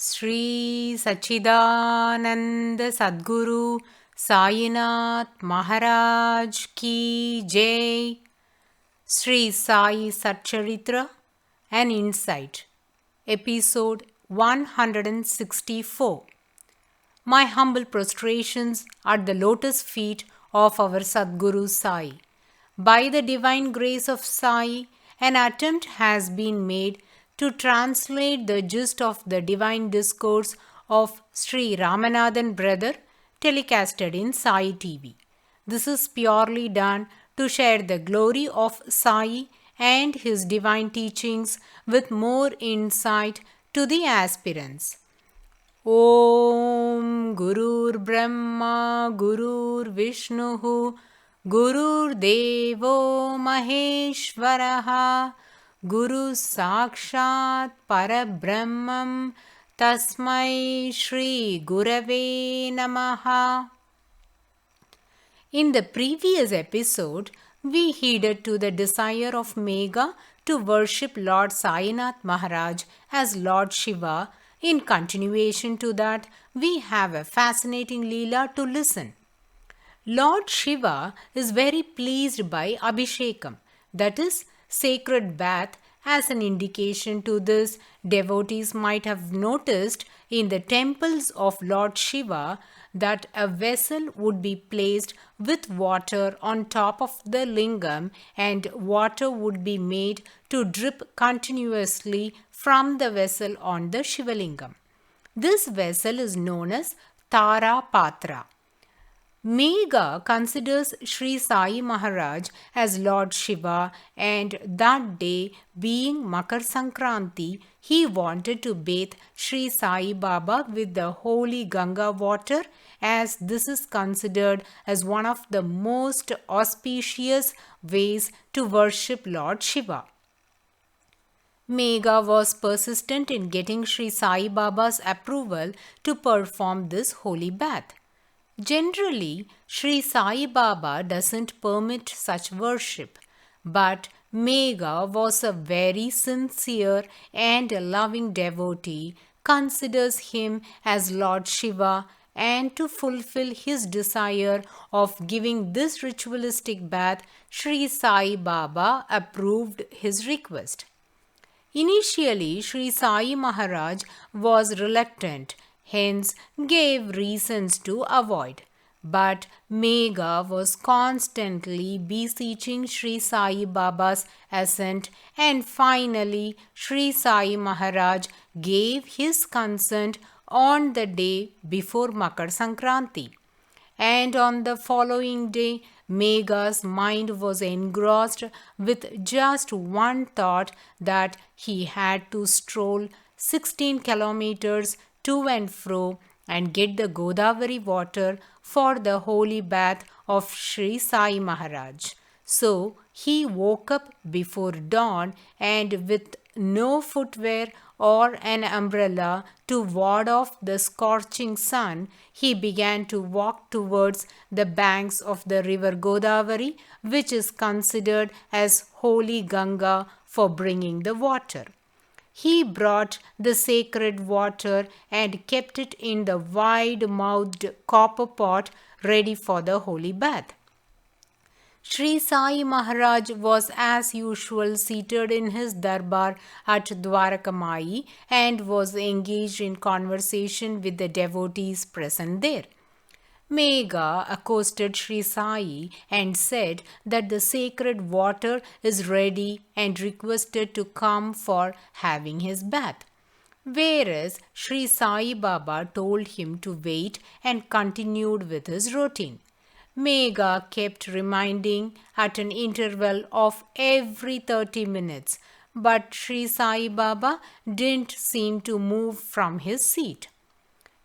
Sri Sachidananda Sadguru Sainath Maharaj Ki Jai. Sri Sai SATCHARITRA, an Insight. Episode 164. My humble prostrations at the lotus feet of our Sadguru Sai. By the divine grace of Sai, an attempt has been made to translate the gist of the divine discourse of Sri Ramanathan brother telecasted in Sai TV. This is purely done to share the glory of Sai and his divine teachings with more insight to the aspirants. Om Gurur Brahma Gurur Vishnuhu Gurur Devo Maheshwaraha Guru Sakshat Parabrahmam Tasmai Shri Gurave Namaha. In the previous episode, we heeded to the desire of Megha to worship Lord Sainath Maharaj as Lord Shiva. In continuation to that, we have a fascinating Leela to listen. Lord Shiva is very pleased by Abhishekam, that is, sacred bath. As an indication to this, devotees might have noticed in the temples of Lord Shiva that a vessel would be placed with water on top of the lingam and water would be made to drip continuously from the vessel on the Shivalingam. This vessel is known as Tara Patra. Megha considers Sri Sai Maharaj as Lord Shiva, and that day being Makar Sankranti, he wanted to bathe Sri Sai Baba with the holy Ganga water, as this is considered as one of the most auspicious ways to worship Lord Shiva. Megha was persistent in getting Sri Sai Baba's approval to perform this holy bath. Generally, Sri Sai Baba doesn't permit such worship, but Megha was a very sincere and loving devotee, considers him as Lord Shiva, and to fulfill his desire of giving this ritualistic bath, Sri Sai Baba approved his request. Initially, Sri Sai Maharaj was reluctant, hence gave reasons to avoid. But Megha was constantly beseeching Sri Sai Baba's assent, and finally Sri Sai Maharaj gave his consent on the day before Makar Sankranti. And on the following day, Megha's mind was engrossed with just one thought, that he had to stroll 16 kilometers to and fro and get the Godavari water for the holy bath of Sri Sai Maharaj. So he woke up before dawn, and with no footwear or an umbrella to ward off the scorching sun, he began to walk towards the banks of the river Godavari, which is considered as holy Ganga for bringing the water. He brought the sacred water and kept it in the wide-mouthed copper pot ready for the holy bath. Sri Sai Maharaj was as usual seated in his darbar at Dwarakamai and was engaged in conversation with the devotees present there. Megha accosted Sri Sai and said that the sacred water is ready and requested to come for having his bath. Whereas Sri Sai Baba told him to wait and continued with his routine. Megha kept reminding at an interval of every 30 minutes, but Sri Sai Baba didn't seem to move from his seat.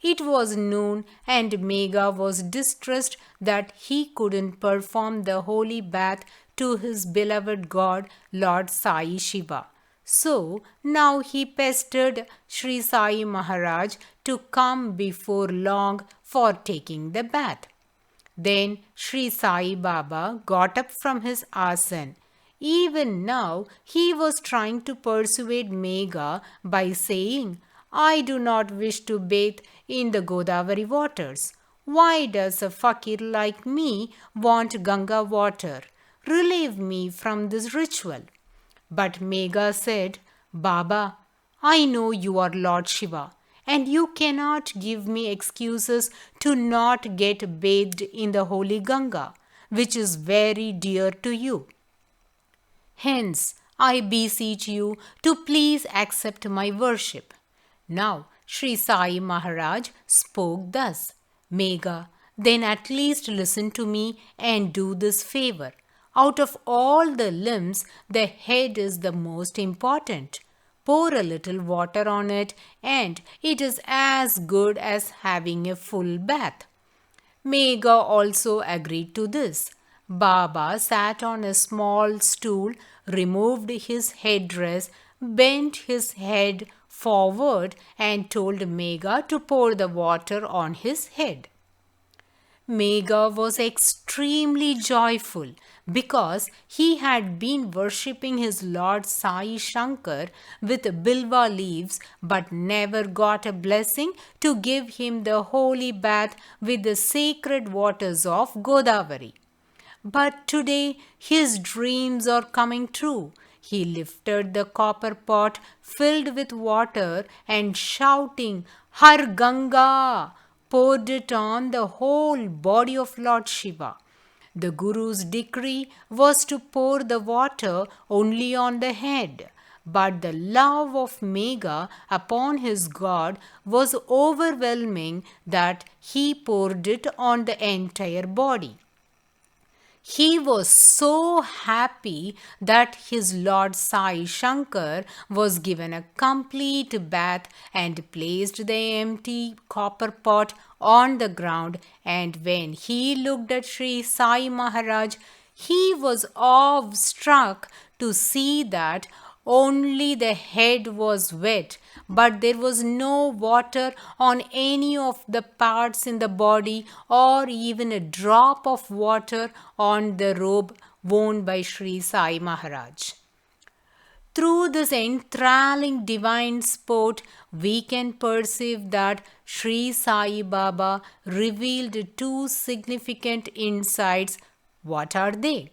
It was noon, and Megha was distressed that he couldn't perform the holy bath to his beloved god, Lord Sai Shiva. So now he pestered Sri Sai Maharaj to come before long for taking the bath. Then Sri Sai Baba got up from his asan. Even now he was trying to persuade Megha by saying, I do not wish to bathe in the Godavari waters. Why does a fakir like me want Ganga water? Relieve me from this ritual." But Megha said, "Baba, I know you are Lord Shiva, and you cannot give me excuses to not get bathed in the holy Ganga, which is very dear to you. Hence, I beseech you to please accept my worship." Now, Sri Sai Maharaj spoke thus: "Megha, then at least listen to me and do this favor. Out of all the limbs, the head is the most important. Pour a little water on it, and it is as good as having a full bath." Megha also agreed to this. Baba sat on a small stool, removed his headdress, bent his head forward, and told Megha to pour the water on his head. Megha was extremely joyful because he had been worshipping his Lord Sai Shankar with bilva leaves but never got a blessing to give him the holy bath with the sacred waters of Godavari. But today his dreams are coming true. He lifted the copper pot filled with water and shouting, "Har Ganga!" poured it on the whole body of Lord Shiva. The Guru's decree was to pour the water only on the head, but the love of Megha upon his God was overwhelming that he poured it on the entire body. He was so happy that his Lord Sai Shankar was given a complete bath and placed the empty copper pot on the ground, and when he looked at Sri Sai Maharaj, he was awestruck to see that only the head was wet, but there was no water on any of the parts in the body or even a drop of water on the robe worn by Sri Sai Maharaj. Through this enthralling divine sport, we can perceive that Sri Sai Baba revealed two significant insights. What are they?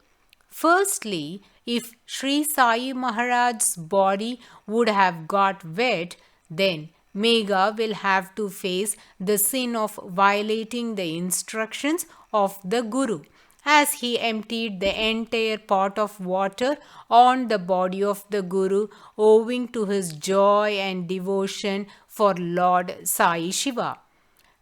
Firstly, if Sri Sai Maharaj's body would have got wet, then Megha will have to face the sin of violating the instructions of the Guru, as he emptied the entire pot of water on the body of the Guru owing to his joy and devotion for Lord Sai Shiva.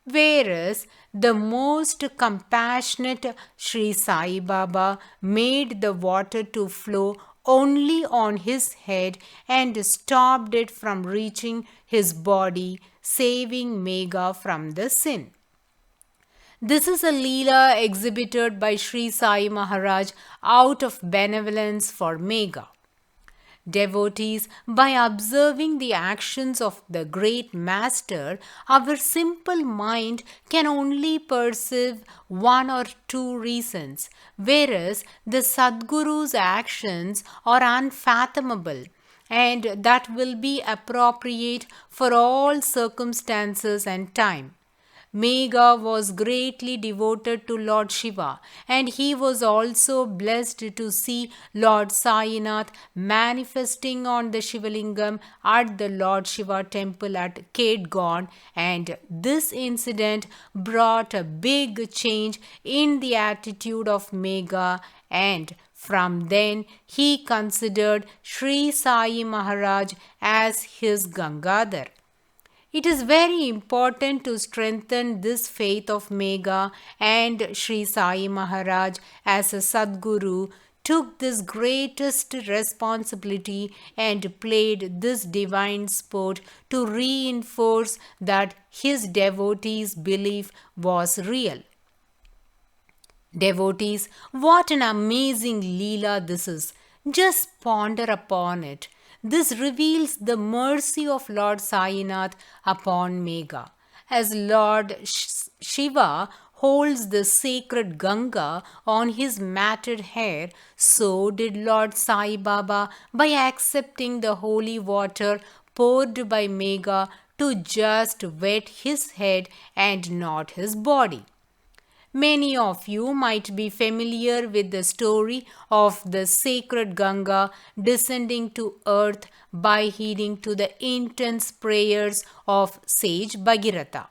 Whereas the most compassionate Sri Sai Baba made the water to flow only on his head and stopped it from reaching his body, saving Megha from the sin. This is a Leela exhibited by Sri Sai Maharaj out of benevolence for Megha. Devotees, by observing the actions of the great master, our simple mind can only perceive one or two reasons, whereas the Sadguru's actions are unfathomable, and that will be appropriate for all circumstances and time. Megha was greatly devoted to Lord Shiva, and he was also blessed to see Lord Sainath manifesting on the Shivalingam at the Lord Shiva temple at Kedgon, and this incident brought a big change in the attitude of Megha, and from then he considered Sri Sai Maharaj as his Gangadhar. It is very important to strengthen this faith of Megha, and Sri Sai Maharaj as a Sadguru took this greatest responsibility and played this divine sport to reinforce that his devotees' belief was real. Devotees, what an amazing Leela this is! Just ponder upon it. This reveals the mercy of Lord Sainath upon Megha. As Lord Shiva holds the sacred Ganga on his matted hair, so did Lord Sai Baba, by accepting the holy water poured by Megha, to just wet his head and not his body. Many of you might be familiar with the story of the sacred Ganga descending to earth by heeding to the intense prayers of sage Bhagirath.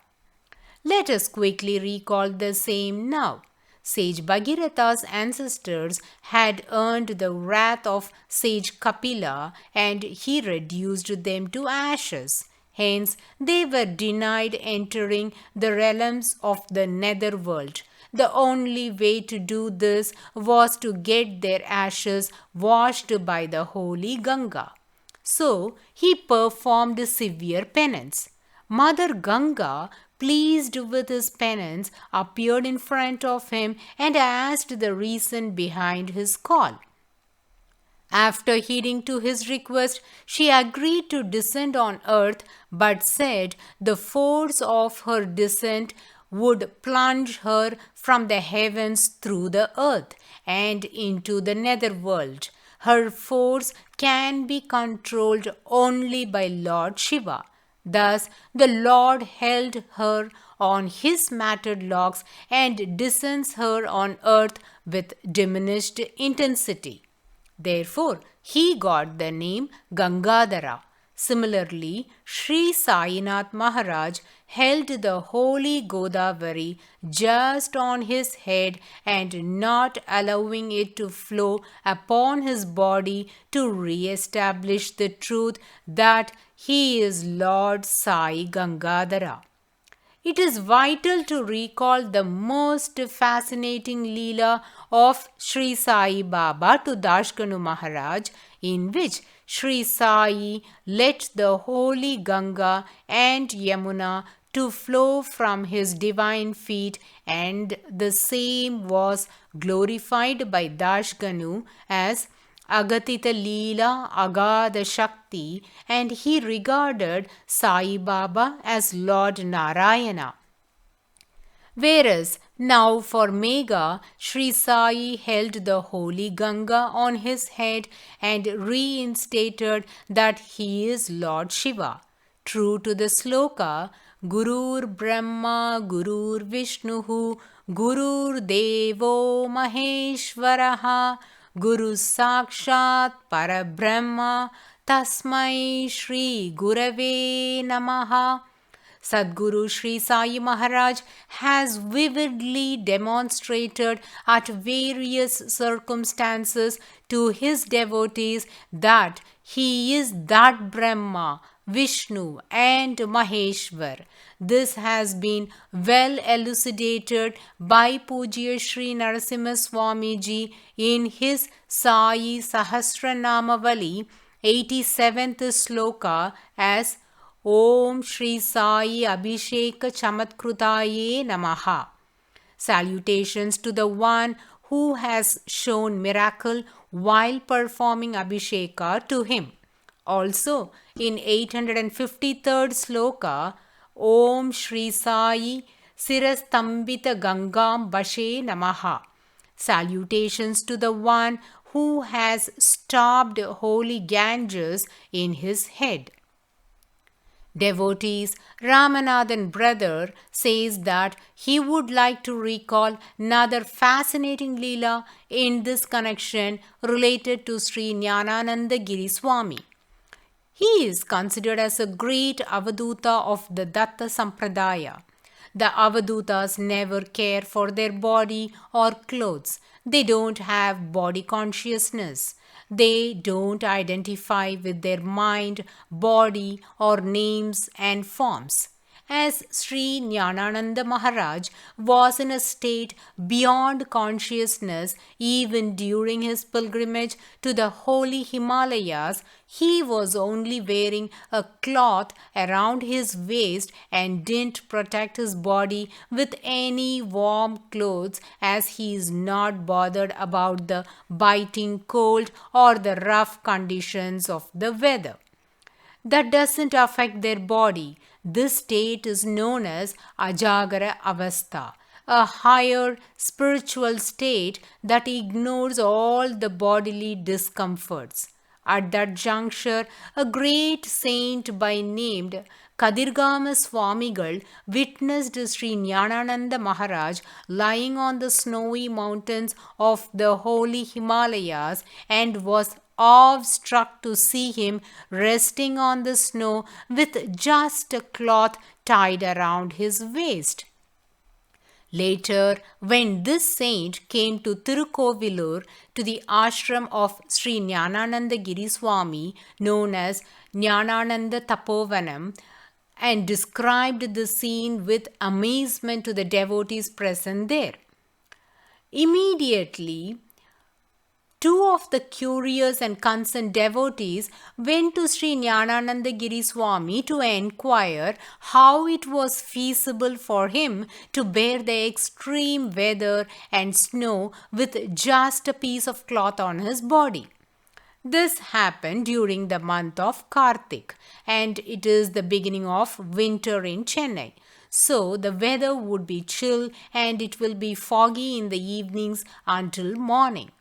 Let us quickly recall the same now. Sage Bhagirath's ancestors had earned the wrath of sage Kapila and he reduced them to ashes. Hence, they were denied entering the realms of the netherworld. The only way to do this was to get their ashes washed by the holy Ganga. So, he performed severe penance. Mother Ganga, pleased with his penance, appeared in front of him and asked the reason behind his call. After heeding to his request, she agreed to descend on earth, but said the force of her descent would plunge her from the heavens through the earth and into the netherworld. Her force can be controlled only by Lord Shiva. Thus, the Lord held her on his matted locks and descends her on earth with diminished intensity. Therefore, he got the name Gangadhara. Similarly, Sri Sainath Maharaj held the holy Godavari just on his head and not allowing it to flow upon his body to re-establish the truth that he is Lord Sai Gangadhara. It is vital to recall the most fascinating Leela of Sri Sai Baba to Dashganu Maharaj, in which Sri Sai let the holy Ganga and Yamuna to flow from his divine feet, and the same was glorified by Dashganu as Agatita Leela Agada Shakti, and he regarded Sai Baba as Lord Narayana. Whereas now for Megha, Sri Sai held the holy Ganga on his head and reinstated that he is Lord Shiva. True to the sloka, Gurur Brahma, Gurur Vishnuhu, Gurur Devo Maheshwaraha, Guru Sakshat Parabrahma, Tasmai Shri Gurave Namaha. Sadguru Sri Sai Maharaj has vividly demonstrated at various circumstances to his devotees that he is that Brahma, Vishnu and Maheshwar. This has been well elucidated by Pujya Sri Narasimha Swamiji in his Sai Sahasranamavali 87th sloka as Om Sri Sai Abhisheka Chamatkrutaye Namaha. Salutations to the one who has shown miracle while performing Abhisheka to him. Also, in 853rd sloka, Om Sri Sai Sirastambita Gangam Bashe Namaha. Salutations to the one who has stopped holy Ganges in his head. Devotees, Ramanathan brother says that he would like to recall another fascinating Leela in this connection related to Sri Jnanananda Giri Swami. He is considered as a great Avaduta of the Datta Sampradaya. The Avadutas never care for their body or clothes. They don't have body consciousness. They don't identify with their mind, body, or names and forms. As Sri Jnanananda Maharaj was in a state beyond consciousness even during his pilgrimage to the holy Himalayas, he was only wearing a cloth around his waist and didn't protect his body with any warm clothes, as he is not bothered about the biting cold or the rough conditions of the weather. That doesn't affect their body. This state is known as Ajagara Avastha, a higher spiritual state that ignores all the bodily discomforts. At that juncture, a great saint by name Kadirgama Swamigal witnessed Sri Jnanananda Maharaj lying on the snowy mountains of the holy Himalayas and was awestruck to see him resting on the snow with just a cloth tied around his waist. Later, when this saint came to Tirukovilur, to the ashram of Sri Jnanananda Giri Swami, known as Jnanananda Tapovanam, and described the scene with amazement to the devotees present there. Immediately, two of the curious and concerned devotees went to Sri Jnanananda Giri Swami to enquire how it was feasible for him to bear the extreme weather and snow with just a piece of cloth on his body. This happened during the month of Kartik, and it is the beginning of winter in Chennai. So the weather would be chill and it will be foggy in the evenings until morning.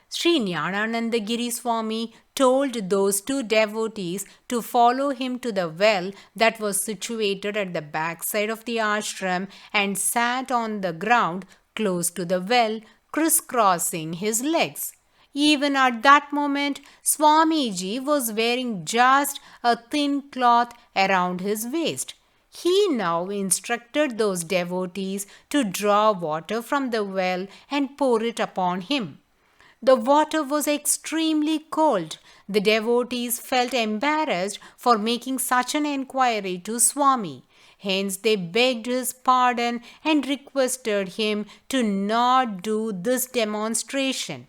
Sri Jnanananda Giri Swami told those two devotees to follow him to the well that was situated at the backside of the ashram and sat on the ground close to the well, crisscrossing his legs. Even at that moment, Swamiji was wearing just a thin cloth around his waist. He now instructed those devotees to draw water from the well and pour it upon him. The water was extremely cold. The devotees felt embarrassed for making such an enquiry to Swami. Hence, they begged his pardon and requested him to not do this demonstration.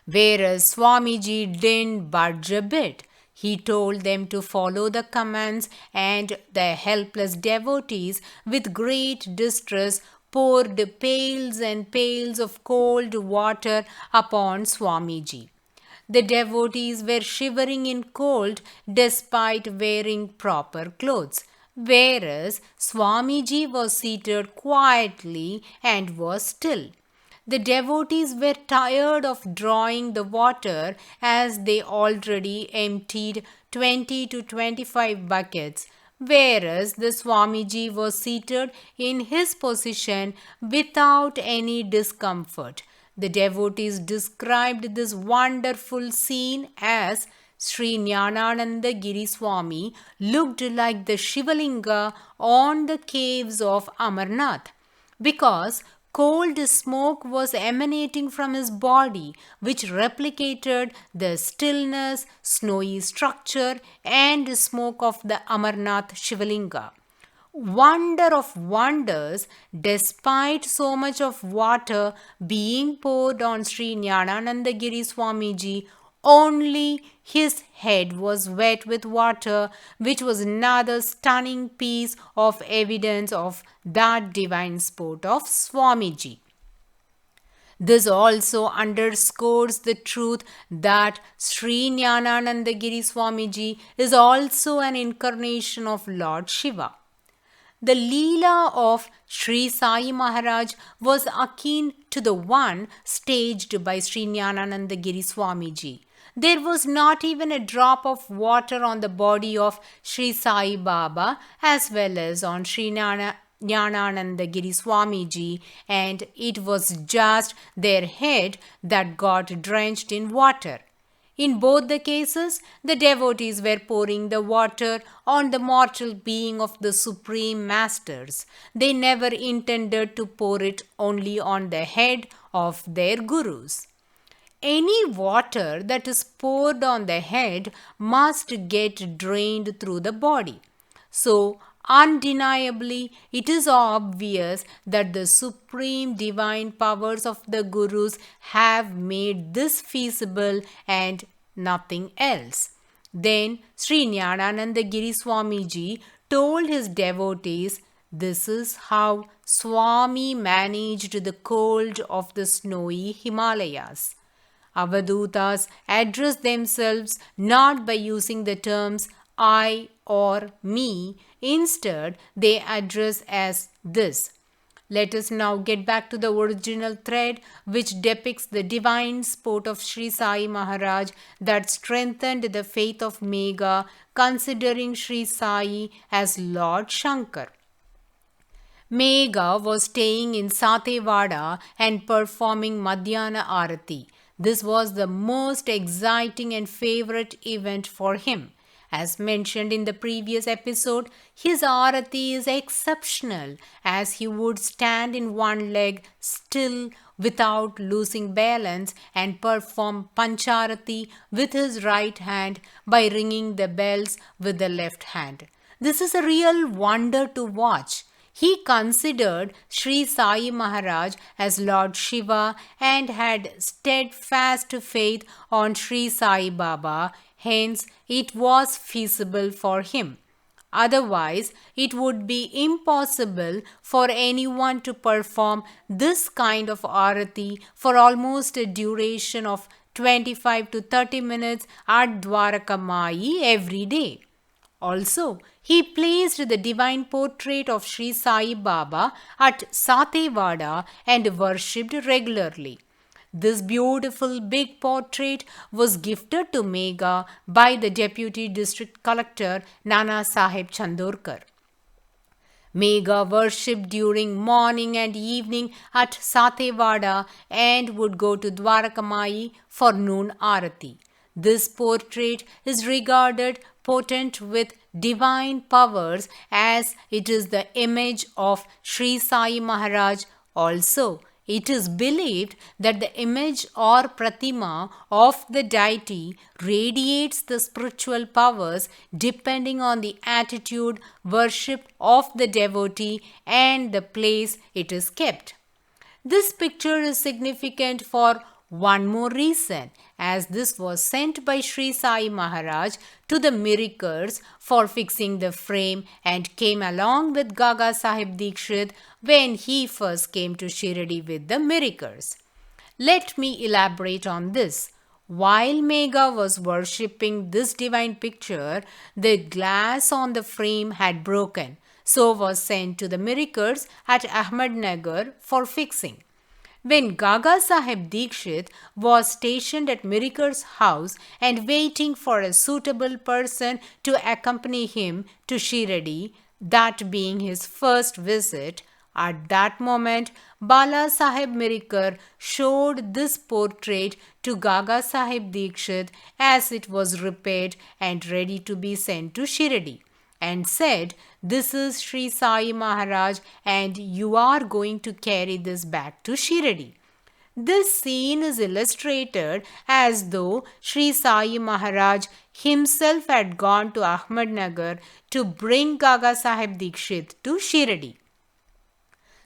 Whereas Swamiji didn't budge a bit. He told them to follow the commands, and the helpless devotees, with great distress, poured pails and pails of cold water upon Swamiji. The devotees were shivering in cold despite wearing proper clothes, whereas Swamiji was seated quietly and was still. The devotees were tired of drawing the water as they already emptied 20 to 25 buckets, whereas the Swamiji was seated in his position without any discomfort. The devotees described this wonderful scene as Sri Jnanananda Giri Swami looked like the Shivalinga on the caves of Amarnath, because cold smoke was emanating from his body, which replicated the stillness, snowy structure, and smoke of the Amarnath Shivalinga. Wonder of wonders, despite so much of water being poured on Sri Jnanananda Giri Swamiji, only his head was wet with water, which was another stunning piece of evidence of that divine sport of Swamiji. This also underscores the truth that Sri Jnanananda Giri Swamiji is also an incarnation of Lord Shiva. The Leela of Sri Sai Maharaj was akin to the one staged by Sri Jnanananda Giri Swamiji. There was not even a drop of water on the body of Sri Sai Baba as well as on Sri Jnanananda Giri Swamiji, and it was just their head that got drenched in water. In both the cases, the devotees were pouring the water on the mortal being of the Supreme Masters. They never intended to pour it only on the head of their gurus. Any water that is poured on the head must get drained through the body. So, undeniably, it is obvious that the supreme divine powers of the gurus have made this feasible and nothing else. Then, Sri Jnanananda Giri Swamiji told his devotees, this is how Swami managed the cold of the snowy Himalayas. Avadutas address themselves not by using the terms I or me. Instead, they address as this. Let us now get back to the original thread, which depicts the divine sport of Sri Sai Maharaj that strengthened the faith of Megha, considering Sri Sai as Lord Shankar. Megha was staying in Satewada and performing Madhyana Arati. This was the most exciting and favorite event for him. As mentioned in the previous episode, his Arati is exceptional as he would stand in one leg still without losing balance and perform Pancharati with his right hand by ringing the bells with the left hand. This is a real wonder to watch. He considered Sri Sai Maharaj as Lord Shiva and had steadfast faith on Sri Sai Baba, hence it was feasible for him. Otherwise, it would be impossible for anyone to perform this kind of arati for almost a duration of 25 to 30 minutes at Dwarakamai every day. Also, he placed the divine portrait of Sri Sai Baba at Satewada and worshipped regularly. This beautiful big portrait was gifted to Megha by the Deputy District Collector Nana Sahib Chandorkar. Megha worshipped during morning and evening at Satewada and would go to Dwarakamai for noon arati. This portrait is regarded potent with divine powers as it is the image of Sri Sai Maharaj. Also, it is believed that the image or pratima of the deity radiates the spiritual powers depending on the attitude, worship of the devotee and the place it is kept. This picture is significant for one more reason, as this was sent by Sri Sai Maharaj to the Mirikers for fixing the frame and came along with Gaga Sahib Dikshit when he first came to Shirdi with the Mirikers. Let me elaborate on this. While Megha was worshipping this divine picture, the glass on the frame had broken, so was sent to the Mirikers at Ahmednagar for fixing. When Gaga Sahib Dikshit was stationed at Miriker's house and waiting for a suitable person to accompany him to Shirdi, that being his first visit, at that moment Bala Sahib Mirikar showed this portrait to Gaga Sahib Dikshit as it was repaired and ready to be sent to Shirdi, and said, "This is Sri Sai Maharaj and you are going to carry this back to Shirdi." This scene is illustrated as though Sri Sai Maharaj himself had gone to Ahmednagar to bring Gaga Sahib Dikshit to Shirdi.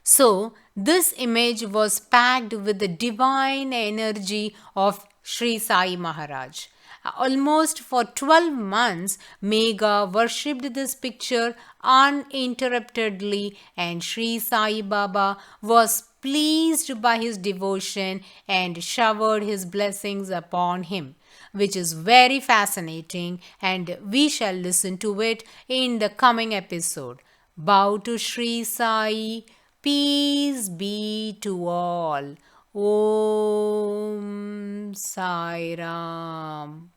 So, this image was packed with the divine energy of Sri Sai Maharaj. Almost for 12 months, Megha worshipped this picture uninterruptedly, and Sri Sai Baba was pleased by his devotion and showered his blessings upon him, which is very fascinating, and we shall listen to it in the coming episode. Bow to Sri Sai. Peace be to all. Om Sai Ram.